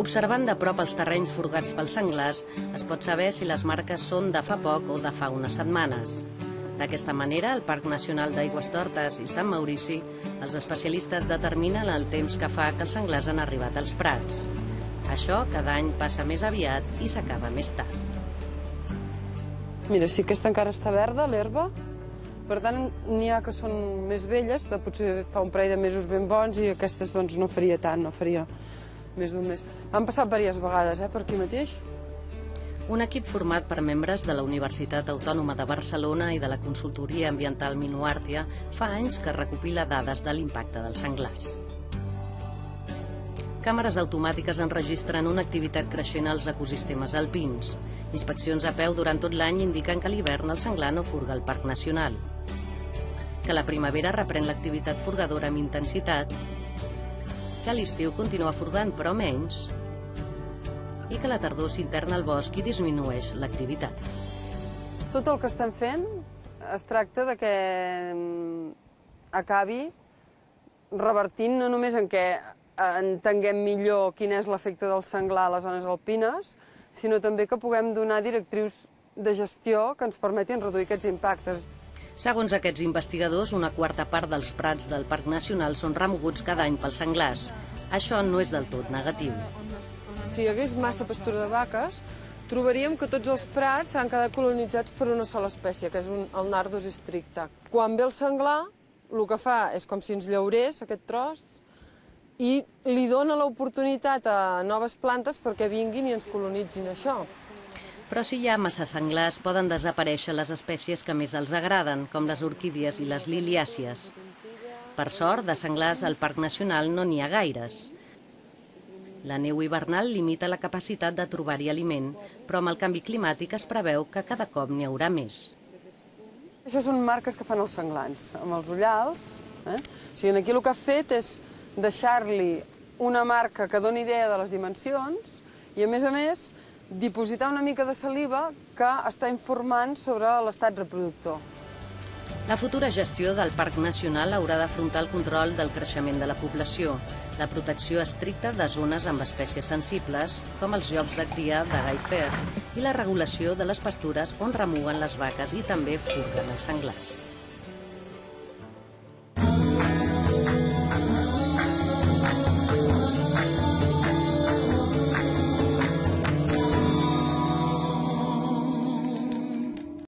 Observant de prop els terrenys furgats pels senglars, es pot saber si les marques són de fa poc o de fa unes setmanes. D'aquesta manera, al Parc Nacional d'Aigüestortes i Sant Maurici, els especialistes determinen el temps que fa que els senglars han arribat als prats. Això cada any passa més aviat i s'acaba més tard. Mira, sí que aquesta encara està verda, l'herba. Per tant, n'hi ha que són més velles, de potser fa un parell de mesos ben bons, i aquestes doncs no faria tant, no faria més d'un mes. Han passat diverses vegades, per aquí mateix. Un equip format per membres de la Universitat Autònoma de Barcelona i de la Consultoria Ambiental Minuàrtia fa anys que recopila dades de l'impacte dels senglars. Càmeres automàtiques enregistren una activitat creixent als ecosistemes alpins. Inspeccions a peu durant tot l'any indiquen que a l'hivern el senglar no furga al Parc Nacional, que a la primavera reprèn l'activitat furgadora amb intensitat, que a l'estiu continua furgant però menys, i que a la tardor s'interna al bosc i disminueix l'activitat. Tot el que estem fent es tracta de que acabi revertint no només en què entenguem millor quin és l'efecte del senglar a les zones alpines, sinó també que puguem donar directrius de gestió que ens permetin reduir aquests impactes. Segons aquests investigadors, una quarta part dels prats del Parc Nacional són remoguts cada any pels senglars. Això no és del tot negatiu. Si hi hagués massa pastura de vaques, trobaríem que tots els prats han quedat colonitzats per una sola espècie, que és el nardus stricta. Quan ve el senglar, el que fa és com si ens llaurés aquest tros i li dona l'oportunitat a noves plantes perquè vinguin i ens colonitzin això. Però si hi ha massa senglars, poden desaparèixer les espècies que més els agraden, com les orquídies i les liliàcies. Per sort, de senglars al Parc Nacional no n'hi ha gaires. La neu hivernal limita la capacitat de trobar-hi aliment, però amb el canvi climàtic es preveu que cada cop n'hi haurà més. Això són marques que fan els senglars, amb els ullals. O sigui, aquí el que ha fet és deixar-li una marca que doni idea de les dimensions i, a més, dipositar una mica de saliva que està informant sobre l'estat reproductor. La futura gestió del Parc Nacional haurà d'afrontar el control del creixement de la població, la protecció estricta de zones amb espècies sensibles, com els llocs de cria de gai fer, i la regulació de les pastures on remuguen les vaques i també furguen els senglars.